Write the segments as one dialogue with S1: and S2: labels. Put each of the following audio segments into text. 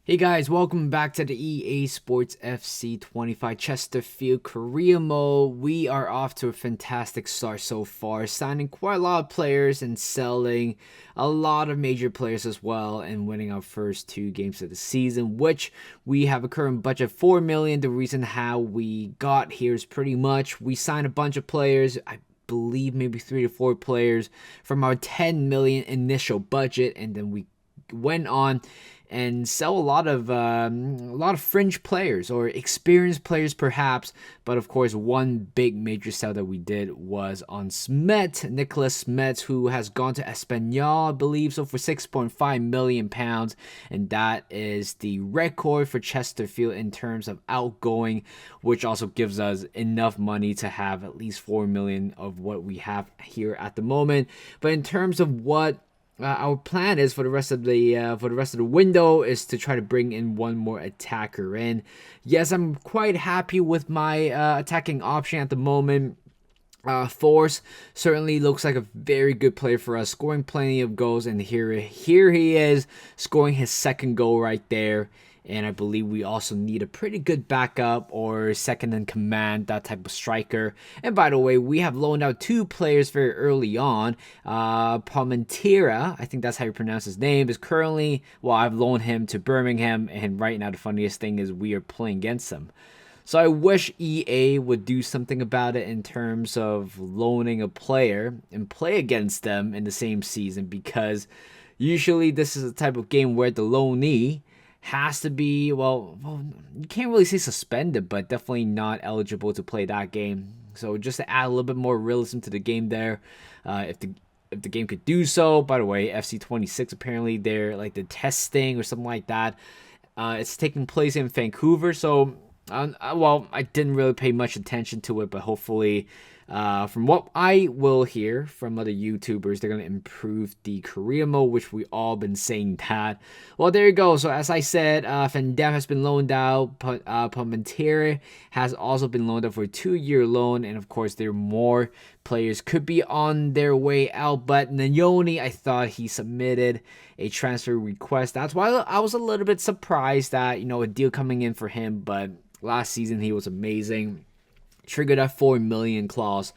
S1: Hey guys, welcome back to the EA Sports FC 25 Chesterfield Career Mode. We are off to a fantastic start so far, signing quite a lot of players and selling a lot of major players as well, and winning our first two games of the season, which we have a current budget of 4 million. The reason how we got here is pretty much we signed a bunch of players. I believe maybe 3 to 4 players from our 10 million initial budget, and then we went on and sell a lot of fringe players or experienced players perhaps. But of course, one big major sell that we did was on Nicholas Smets, who has gone to Espanyol, I believe, so for £6.5 million, and that is the record for Chesterfield in terms of outgoing, which also gives us enough money to have at least 4 million of what we have here at the moment. But in terms of what our plan is for the rest of the window is to try to bring in one more attacker in. Yes, I'm quite happy with my attacking option at the moment. Force certainly looks like a very good player for us, scoring plenty of goals, and here he is scoring his second goal right there. And I believe we also need a pretty good backup or second in command, that type of striker. And by the way, we have loaned out 2 players very early on. Palmentera, I think that's how you pronounce his name, is currently, well, I've loaned him to Birmingham. And right now the funniest thing is we are playing against them. So I wish EA would do something about it in terms of loaning a player and play against them in the same season, because usually this is a type of game where the loanee has to be, well, you can't really say suspended, but definitely not eligible to play that game. So just to add a little bit more realism to the game there, if the game could do so. By the way, FC 26 apparently they're like the testing or something like that. It's taking place in Vancouver, so well, I didn't really pay much attention to it, but hopefully, from what I will hear from other YouTubers, they're going to improve the career mode, which we all been saying that. Well, there you go. So as I said, Van Dam has been loaned out. Palmentera has also been loaned out for a 2-year loan. And of course, there are more players could be on their way out. But Nayoni, I thought he submitted a transfer request. That's why I was a little bit surprised that, a deal coming in for him. But last season, he was amazing. Triggered that 4 million clause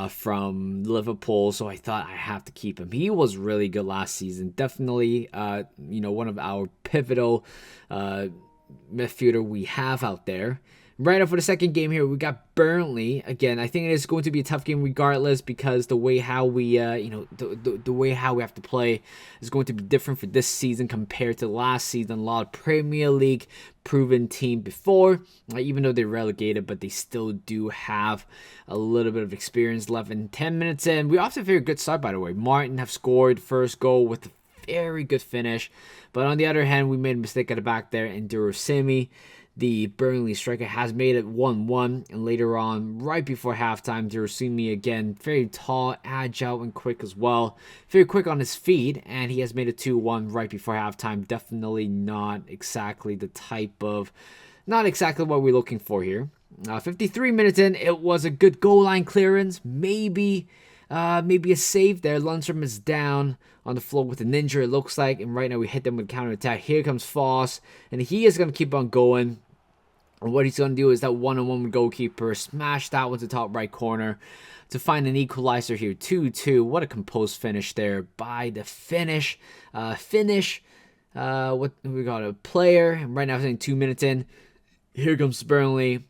S1: from Liverpool, so I thought I have to keep him. He was really good last season. Definitely, one of our pivotal midfielder we have out there. Right up for the second game here, we got Burnley. Again, I think it is going to be a tough game regardless, because the way how we, the way how we have to play is going to be different for this season compared to last season. A lot of Premier League proven team before, even though they're relegated, but they still do have a little bit of experience left. In 10 minutes in, we off to a very good start, by the way. Martin have scored first goal with a very good finish, but on the other hand, we made a mistake at the back there, and Durosimi, the Burnley striker, has made it 1-1, and later on, right before halftime, Durosimi again, very tall, agile, and quick as well. Very quick on his feet, and he has made it 2-1 right before halftime. Definitely not exactly what we're looking for here. 53 minutes in, it was a good goal line clearance, maybe a save there. Lundstrom is down on the floor with a ninja, it looks like, and right now we hit them with counter attack. Here comes Foss, and he is going to keep on going. And what he's going to do is that one-on-one with goalkeeper, smash that one to top right corner to find an equalizer here. 2-2. What a composed finish there by the finish. What we got, a player, and right now, 2 minutes in, here comes Burnley.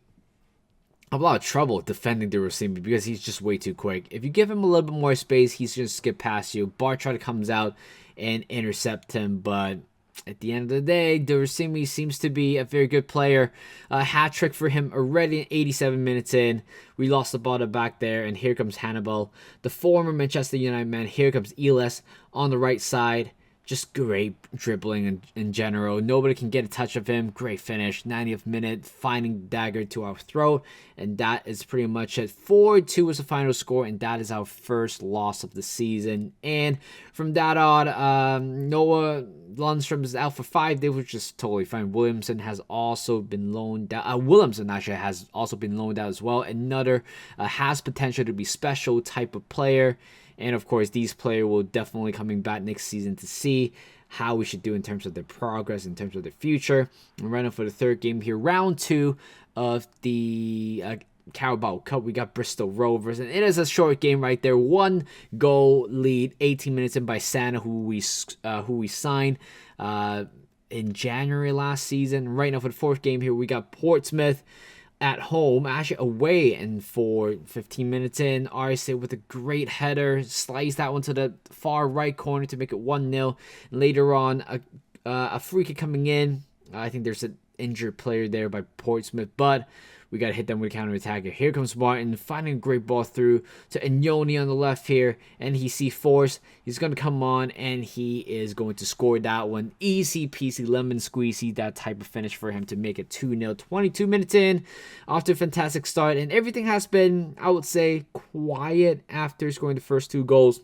S1: A lot of trouble defending the Rosimi because he's just way too quick. If you give him a little bit more space, he's going to skip past you. Bartrada comes out and intercept him, but at the end of the day, Durosimi seems to be a very good player. A hat trick for him already 87 minutes in. We lost the ball back there, and here comes Hannibal, the former Manchester United man. Here comes Elis on the right side. Just great dribbling in general. Nobody can get a touch of him. Great finish. 90th minute, finding dagger to our throat. And that is pretty much it. 4-2 is the final score, and that is our first loss of the season. And from that on, Noah Lundstrom is out for 5 days, which is totally fine. Williamson has also been loaned out. Williamson actually has also been loaned out as well. Another has potential to be special type of player. And of course, these players will definitely coming back next season to see how we should do in terms of their progress, in terms of their future. And right now for the third game here, round 2 of the Carabao Cup. We got Bristol Rovers, and it is a short game right there. 1 goal lead, 18 minutes in by Santa, who we signed in January last season. Right now for the fourth game here, we got Portsmouth at home, actually away, and for 15 minutes in, Arce with a great header, slides that one to the far right corner to make it 1-0. Later on, a free kick coming in. I think there's an injured player there by Portsmouth, but we got to hit them with a counter-attack. Here comes Martin, finding a great ball through to Ignoni on the left here, and he sees force. He's going to come on, and he is going to score that one. Easy peasy, lemon squeezy, that type of finish for him to make it 2-0. 22 minutes in, after a fantastic start, and everything has been, I would say, quiet after scoring the first 2 goals.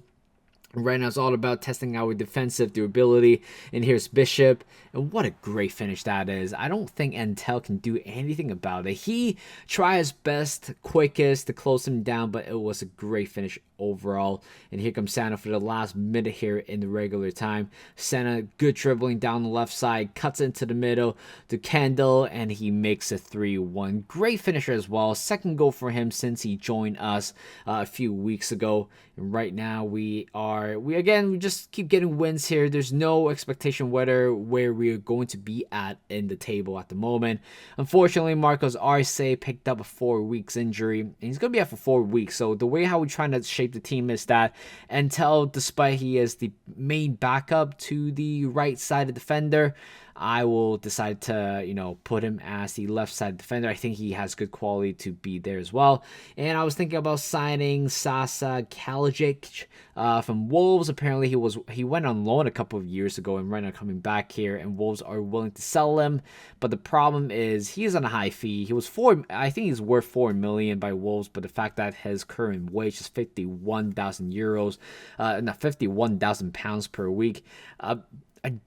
S1: Right now, it's all about testing our defensive durability. And here's Bishop. And what a great finish that is. I don't think Entel can do anything about it. He tried his best, quickest to close him down, but it was a great finish overall. And here comes Santa for the last minute here in the regular time. Santa, good dribbling down the left side, cuts into the middle to Kendall, and he makes a 3-1. Great finisher as well. Second goal for him since he joined us a few weeks ago. And right now, we just keep getting wins here. There's no expectation where we are going to be at in the table at the moment. Unfortunately, Marcos Arce picked up a 4 weeks injury, and he's going to be out for 4 weeks. So the way how we're trying to shape the team is that until, despite he is the main backup to the right side of defender, I will decide to, put him as the left side defender. I think he has good quality to be there as well. And I was thinking about signing Sasa Kalajic from Wolves. Apparently he went on loan a couple of years ago and right now coming back here, and Wolves are willing to sell him. But the problem is he's on a high fee. I think he's worth 4 million by Wolves, but the fact that his current wage is 51,000 euros, not 51,000 pounds per week. I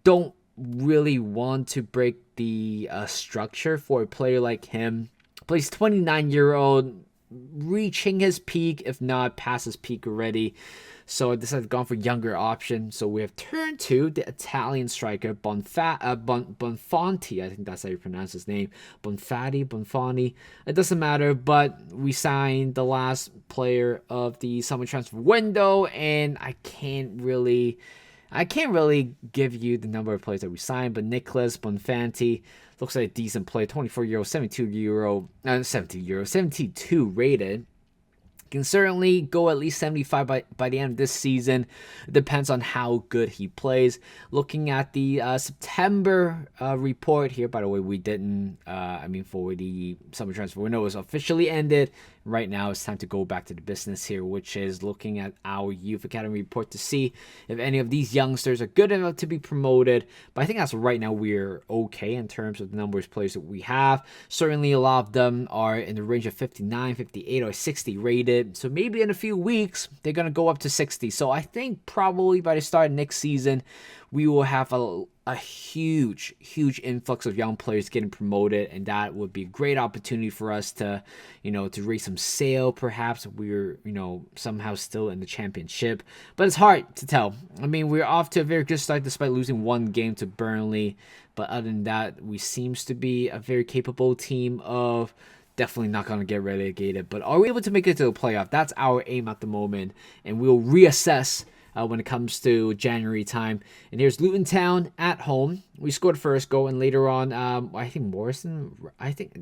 S1: don't really want to break the structure for a player like him. Plays 29-year-old, reaching his peak, if not past his peak already. So I decided to go for younger option. So we have turned to the Italian striker Bonfanti. I think that's how you pronounce his name. Bonfanti. It doesn't matter, but we signed the last player of the summer transfer window, and I can't really give you the number of players that we signed, but Nicholas Bonfanti looks like a decent player. 24 euro, 72 rated. Can certainly go at least 75 by the end of this season. It depends on how good he plays. Looking at the September report here, by the way, we didn't, for the summer transfer window was officially ended. Right now, it's time to go back to the business here, which is looking at our Youth Academy report to see if any of these youngsters are good enough to be promoted. But I think as of right now, we're okay in terms of the number of players that we have. Certainly, a lot of them are in the range of 59, 58, or 60 rated. So maybe in a few weeks, they're going to go up to 60. So I think probably by the start of next season, we will have a huge influx of young players getting promoted, and that would be a great opportunity for us to raise some sale. Perhaps we're somehow still in the championship, but it's hard to tell. We're off to a very good start despite losing 1 game to Burnley, but other than that, we seems to be a very capable team of definitely not going to get relegated, but are we able to make it to the playoff? That's our aim at the moment, and we'll reassess when it comes to January time. And here's Luton Town at home. We scored the first goal, and later on, I think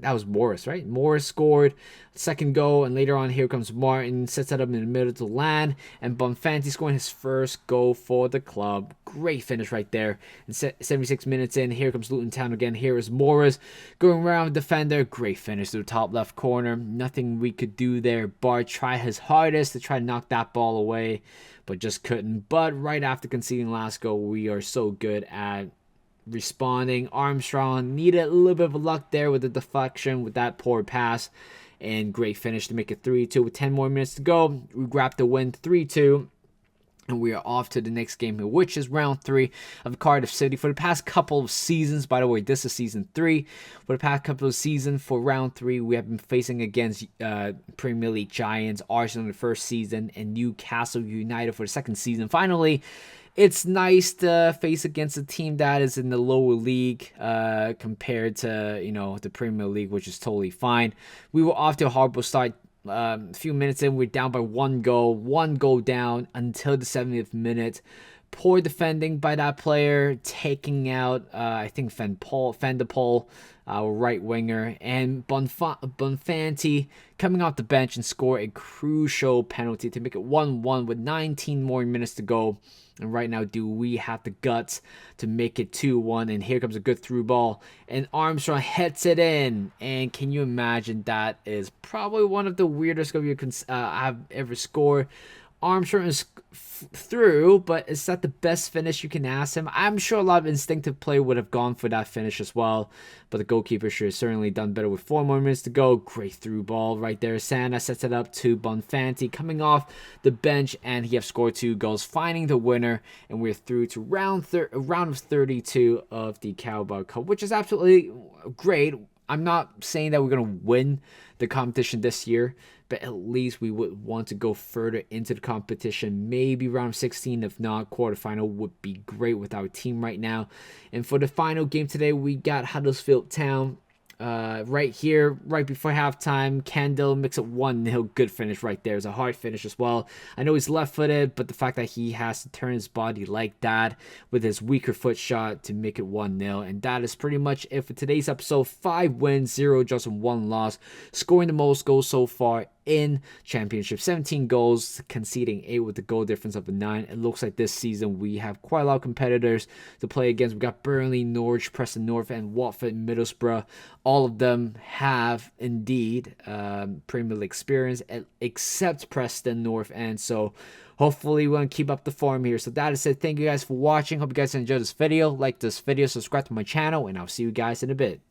S1: that was Morris, right? Morris scored second goal, and later on, here comes Martin, sets it up in the middle to land, and Bonfanti scoring his first goal for the club. Great finish right there. And 76 minutes in, here comes Luton Town again. Here is Morris going around the defender. Great finish to the top left corner. Nothing we could do there. Bart tried his hardest to try to knock that ball away, but just couldn't. But right after conceding last goal, we are so good at responding. Armstrong needed a little bit of luck there with the deflection with that poor pass, and great finish to make it 3-2 with 10 more minutes to go. We grabbed the win 3-2. And we are off to the next game here, which is round 3 of Cardiff City. For the past couple of seasons, by the way, this is season 3. For the past couple of seasons, for round 3, we have been facing against Premier League giants, Arsenal in the first season, and Newcastle United for the second season. Finally, it's nice to face against a team that is in the lower league compared to, the Premier League, which is totally fine. We were off to a horrible start. A few minutes in, we're down by one goal down until the 70th minute. Poor defending by that player, taking out, I think, Van de Poel, our right winger, and Bonfanti coming off the bench and score a crucial penalty to make it 1-1 with 19 more minutes to go. And right now, do we have the guts to make it 2-1? And here comes a good through ball. And Armstrong hits it in. And can you imagine, that is probably one of the weirdest goals I've ever scored. Armstrong is through, but is that the best finish you can ask him? I'm sure a lot of instinctive play would have gone for that finish as well, but the goalkeeper should have certainly done better with 4 more minutes to go. Great through ball right there. Santa sets it up to Bonfanti coming off the bench, and he has scored 2 goals, finding the winner, and we're through to round of 32 of the Carabao Cup, which is absolutely great. I'm not saying that we're going to win the competition this year, but at least we would want to go further into the competition. Maybe round 16, if not quarterfinal, would be great with our team right now. And for the final game today, we got Huddersfield Town. Right here, right before halftime, Kendall makes it 1-0. Good finish right there. It's a hard finish as well. I know he's left-footed, but the fact that he has to turn his body like that with his weaker foot shot to make it 1-0. And that is pretty much it for today's episode. 5 wins, 0 draws, and 1 loss. Scoring the most goals so far in Championship. 17 goals, conceding 8 with the goal difference of a 9. It looks like this season we have quite a lot of competitors to play against. We got Burnley, Norwich, Preston North, and Watford, Middlesbrough. All of them have indeed Premier League experience, except Preston North, and so hopefully we're going to keep up the form here. So that is it. Thank you guys for watching. Hope you guys enjoyed this video. Like this video, subscribe to my channel, and I'll see you guys in a bit.